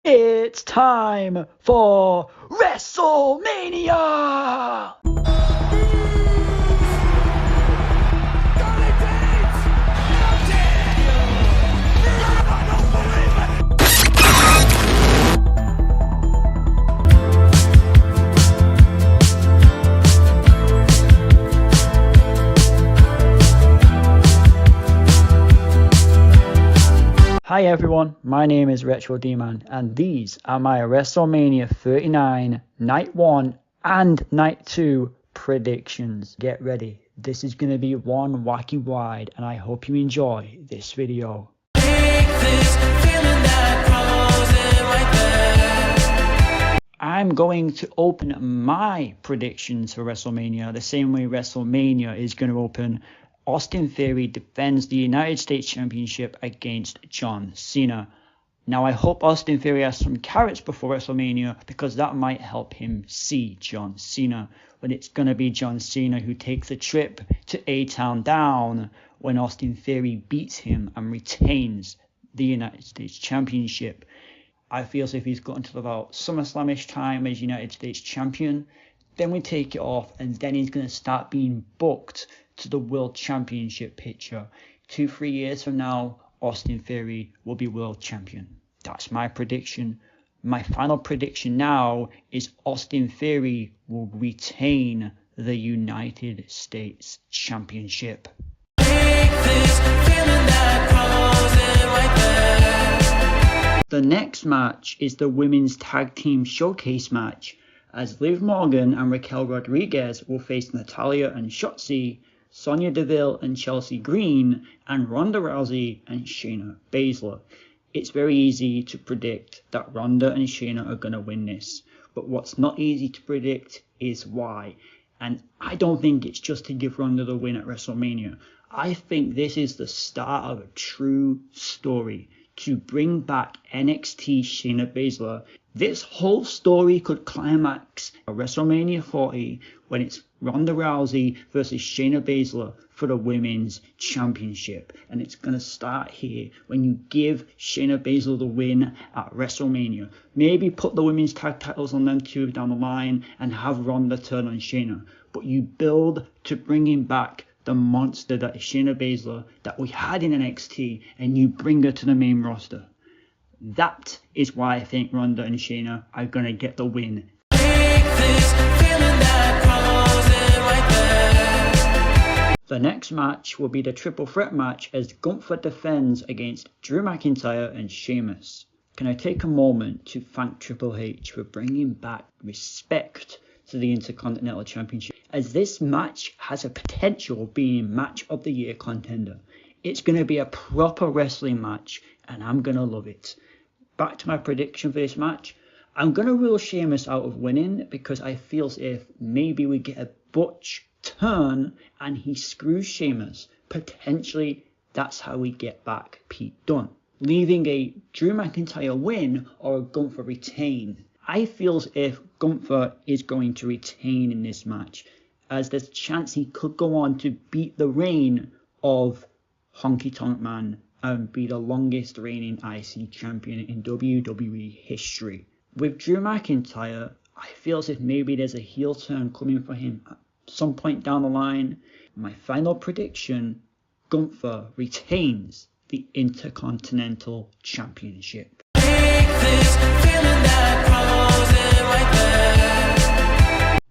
It's time for WrestleMania! Hi everyone, my name is Retro D-Man and these are my WrestleMania 39 Night 1 and Night 2 predictions. Get ready, this is going to be one wacky ride and I hope you enjoy this video. I'm going to open my predictions for WrestleMania the same way WrestleMania is going to open. Austin Theory defends the United States Championship against John Cena. Now I hope Austin Theory has some carrots before WrestleMania because that might help him see John Cena. But it's going to be John Cena who takes the trip to A-Town Down when Austin Theory beats him and retains the United States Championship. I feel as if he's got until about SummerSlam-ish time as United States Champion. Then we take it off and then he's going to start being booked to the World Championship picture. 2-3 years from now, Austin Theory will be World Champion. That's my prediction. My final prediction now is Austin Theory will retain the United States Championship. The next match is the Women's Tag Team Showcase match, as Liv Morgan and Raquel Rodriguez will face Natalya and Shotzi, Sonya Deville and Chelsea Green, and Ronda Rousey and Shayna Baszler. It's very easy to predict that Ronda and Shayna are going to win this, but what's not easy to predict is why. And I don't think it's just to give Ronda the win at WrestleMania. I think this is the start of a true story to bring back NXT Shayna Baszler. This whole story could climax at WrestleMania 40 when it's Ronda Rousey versus Shayna Baszler for the Women's Championship. And it's going to start here when you give Shayna Baszler the win at WrestleMania. Maybe put the women's tag titles on them two down the line and have Ronda turn on Shayna. But you build to bringing back the monster that is Shayna Baszler that we had in NXT and you bring her to the main roster. That is why I think Ronda and Shayna are going to get the win. The next match will be the triple threat match as Gunther defends against Drew McIntyre and Sheamus. Can I take a moment to thank Triple H for bringing back respect to the Intercontinental Championship, as this match has a potential of being match of the year contender. It's going to be a proper wrestling match and I'm going to love it. Back to my prediction for this match. I'm going to rule Sheamus out of winning because I feel as if maybe we get a butch turn and he screws Sheamus. Potentially that's how we get back Pete Dunne, leaving a Drew McIntyre win or a Gunther retain. I feel as if Gunther is going to retain in this match, as there's a chance he could go on to beat the reign of Honky Tonk Man and be the longest reigning IC champion in WWE history. With Drew McIntyre, I feel as if maybe there's a heel turn coming for him at some point down the line. My final prediction, Gunther retains the Intercontinental Championship.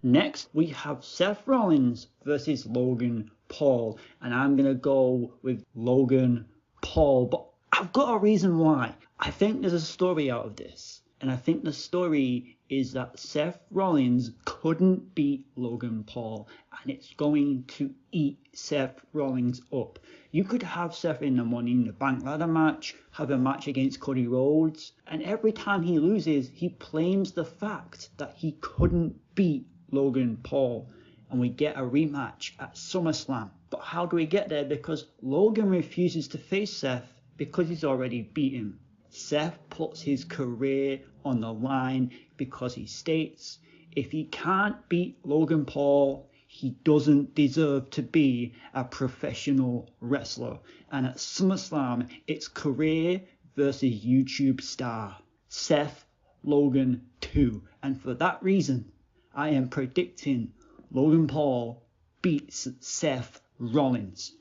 Next, we have Seth Rollins versus Logan Paul, and I'm going to go with Logan Paul, but I've got a reason why. I think there's a story out of this, and I think the story is that Seth Rollins couldn't beat Logan Paul, and it's going to eat Seth Rollins up. You could have Seth in the Money in the Bank ladder match, have a match against Cody Rhodes, and every time he loses, he blames the fact that he couldn't beat Logan Paul, and we get a rematch at SummerSlam. But how do we get there? Because Logan refuses to face Seth because he's already beat him. Seth puts his career on the line because he states if he can't beat Logan Paul, he doesn't deserve to be a professional wrestler. And at SummerSlam, it's career versus YouTube star. Seth Logan 2. And for that reason, I am predicting Logan Paul beats Seth Rollins.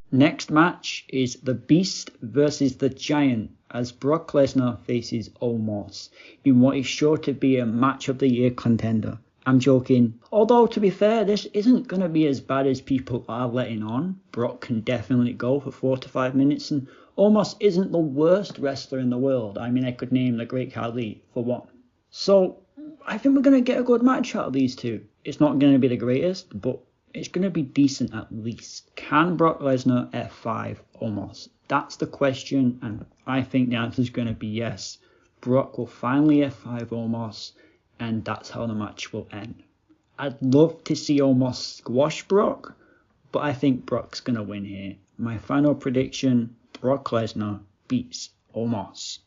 Next match is the Beast versus the Giant as Brock Lesnar faces Omos in what is sure to be a match of the year contender. I'm joking. Although, to be fair, this isn't going to be as bad as people are letting on. Brock can definitely go for 4 to 5 minutes, and Omos isn't the worst wrestler in the world. I mean, I could name the Great Khali for one. So, I think we're going to get a good match out of these two. It's not going to be the greatest, but it's going to be decent at least. Can Brock Lesnar F5 Omos? That's the question, and I think the answer is going to be yes. Brock will finally F5 Omos, and that's how the match will end. I'd love to see Omos squash Brock, but I think Brock's going to win here. My final prediction, Brock Lesnar beats Omos.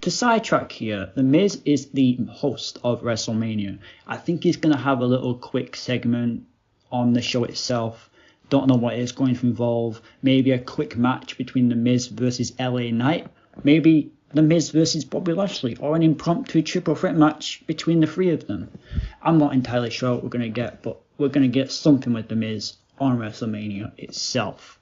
To sidetrack here, The Miz is the host of WrestleMania. I think he's going to have a little quick segment on the show itself. Don't know what it's going to involve. Maybe a quick match between The Miz versus LA Knight. Maybe The Miz versus Bobby Lashley, or an impromptu triple threat match between the three of them. I'm not entirely sure what we're going to get, but we're going to get something with The Miz on WrestleMania itself.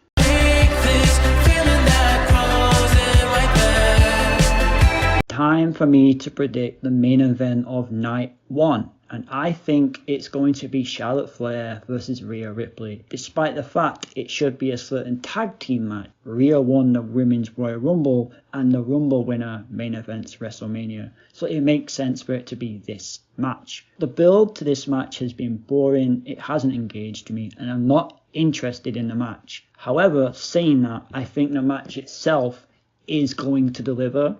Time for me to predict the main event of night 1, and I think it's going to be Charlotte Flair versus Rhea Ripley, despite the fact it should be a certain tag team match. Rhea won the Women's Royal Rumble, and the Rumble winner main events WrestleMania, so it makes sense for it to be this match. The build to this match has been boring, it hasn't engaged me, and I'm not interested in the match. However, saying that, I think the match itself is going to deliver,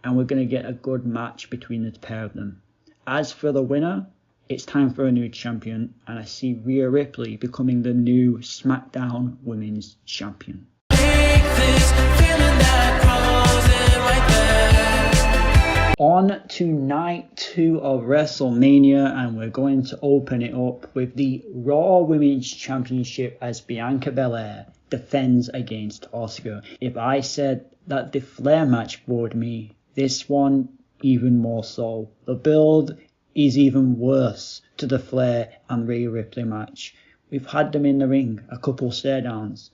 and we're going to get a good match between the pair of them. As for the winner, it's time for a new champion, and I see Rhea Ripley becoming the new SmackDown Women's Champion. On to night 2 of WrestleMania, and we're going to open it up with the Raw Women's Championship as Bianca Belair defends against Auska. If I said that the Flair match bored me, this one even more so. The build is even worse to the Flair and Rhea Ripley match. We've had them in the ring, a couple stare downs.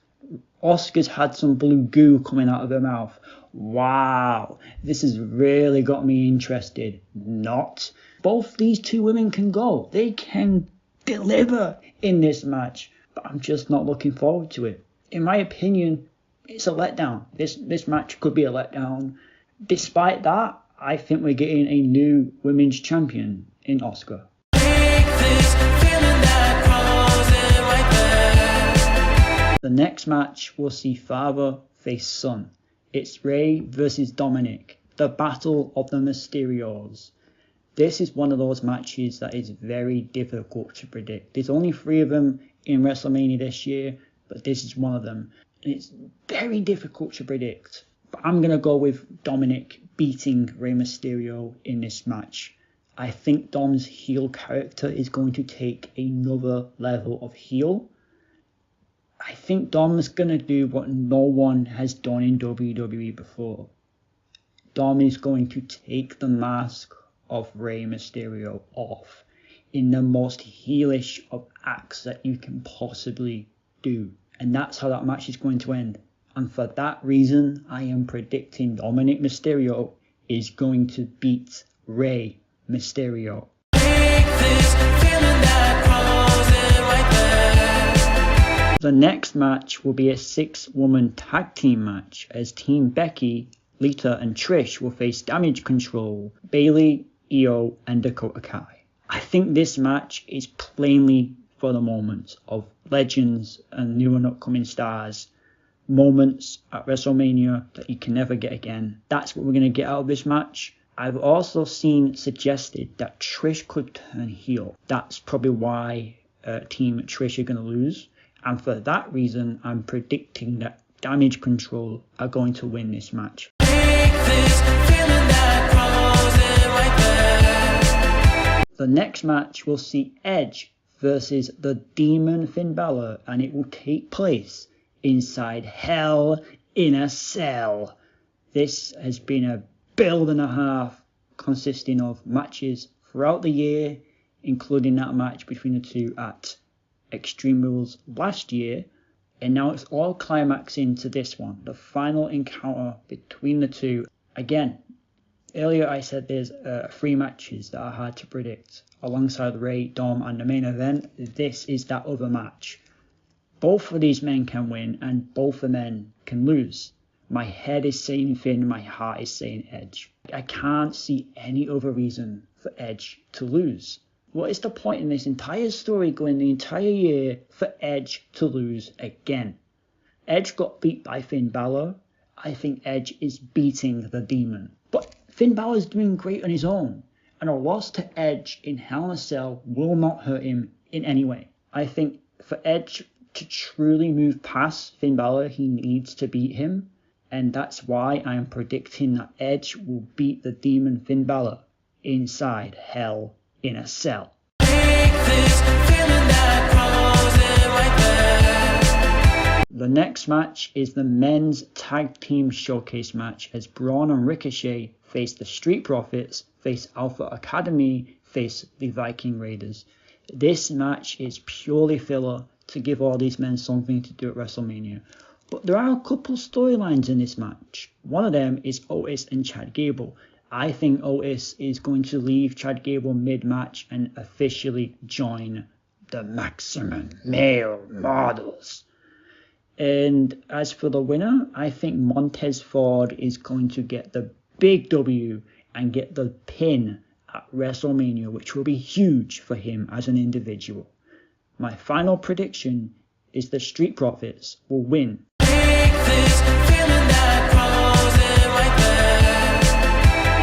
Auska's had some blue goo coming out of her mouth. Wow, this has really got me interested. Not. Both these two women can go. They can deliver in this match, but I'm just not looking forward to it. In my opinion, it's a letdown. This match could be a letdown. Despite that, I think we're getting a new women's champion in Auska. The next match will see father face son. It's Rey versus Dominic, the battle of the Mysterios. This is one of those matches that is very difficult to predict. There's only 3 of them in WrestleMania this year, but this is one of them. And it's very difficult to predict. But I'm going to go with Dominic beating Rey Mysterio in this match. I think Dom's heel character is going to take another level of heel. I think Dom's going to do what no one has done in WWE before. Dom is going to take the mask of Rey Mysterio off in the most heelish of acts that you can possibly do. And that's how that match is going to end. And for that reason, I am predicting Dominic Mysterio is going to beat Rey Mysterio. The next match will be a 6-woman tag team match as Team Becky, Lita and Trish will face Damage Control, Bayley, Io and Dakota Kai. I think this match is plainly for the moments of legends and new and upcoming stars. Moments at WrestleMania that you can never get again. That's what we're going to get out of this match. I've also seen suggested that Trish could turn heel. That's probably why Team Trish are going to lose. And for that reason, I'm predicting that Damage Control are going to win this match. The next match will see Edge versus the Demon Finn Balor, and it will take place inside Hell in a Cell. This has been a build and a half consisting of matches throughout the year, including that match between the two at Extreme Rules last year, and now it's all climaxing to this one, the final encounter between the two. Again, earlier I said there's 3 matches that are hard to predict, alongside Rey, Dom, and the main event. This is that other match. Both of these men can win, and both of the men can lose. My head is saying Finn, my heart is saying Edge. I can't see any other reason for Edge to lose. What is the point in this entire story going the entire year for Edge to lose again? Edge got beat by Finn Balor. I think Edge is beating the Demon. But Finn Balor is doing great on his own, and a loss to Edge in Hell in a Cell will not hurt him in any way. I think for Edge to truly move past Finn Balor, he needs to beat him, and that's why I am predicting that Edge will beat the Demon Finn Balor inside Hell in a Cell. The next match is the men's tag team showcase match as Braun and Ricochet face the Street Profits, face Alpha Academy, face the Viking Raiders. This match is purely filler to give all these men something to do at WrestleMania. But there are a couple storylines in this match. One of them is Otis and Chad Gable. I think Otis is going to leave Chad Gable mid-match and officially join the Maximum Male Models. And as for the winner, I think Montez Ford is going to get the big W and get the pin at WrestleMania, which will be huge for him as an individual. My final prediction is the Street Profits will win.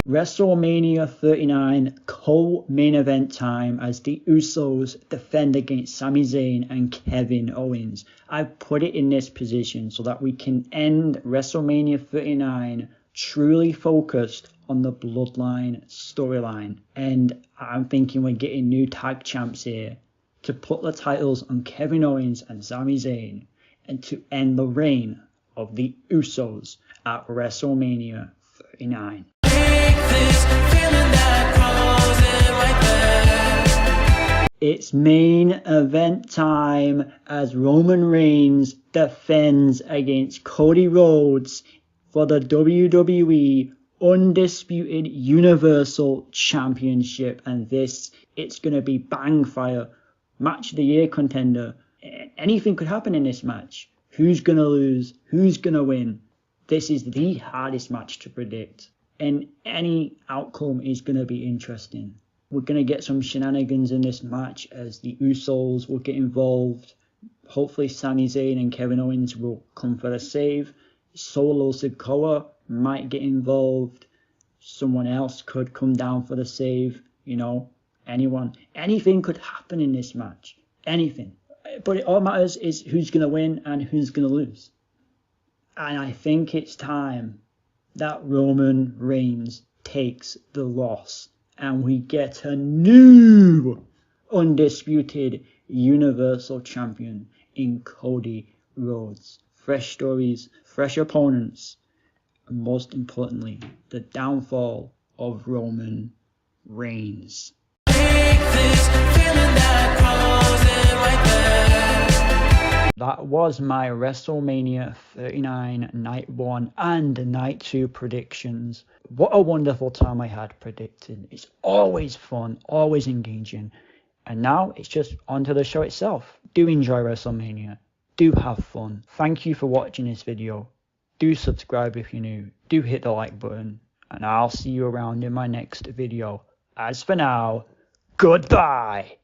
WrestleMania 39 co-main event time as the Usos defend against Sami Zayn and Kevin Owens. I've put it in this position so that we can end WrestleMania 39 truly focused on the Bloodline storyline. And I'm thinking we're getting new tag champs here to put the titles on Kevin Owens and Sami Zayn and to end the reign of the Usos at WrestleMania 39. It's main event time as Roman Reigns defends against Cody Rhodes for the WWE Undisputed Universal Championship, and it's going to be bang fire, match of the year contender. Anything could happen in this match. Who's going to lose? Who's going to win? This is the hardest match to predict, and any outcome is going to be interesting. We're going to get some shenanigans in this match as the Usos will get involved. Hopefully Sami Zayn and Kevin Owens will come for the save. Solo Sikoa might get involved. Someone else could come down for the save. Anyone. Anything could happen in this match. Anything. But it all matters is who's going to win and who's going to lose. And I think it's time that Roman Reigns takes the loss and we get a new undisputed Universal Champion in Cody Rhodes. Fresh stories, fresh opponents, and most importantly, the downfall of Roman Reigns. That was my WrestleMania 39 Night 1 and Night 2 predictions. What a wonderful time I had predicting. It's always fun, always engaging. And now it's just onto the show itself. Do enjoy WrestleMania. Do have fun. Thank you for watching this video. Do subscribe if you're new. Do hit the like button. And I'll see you around in my next video. As for now, goodbye.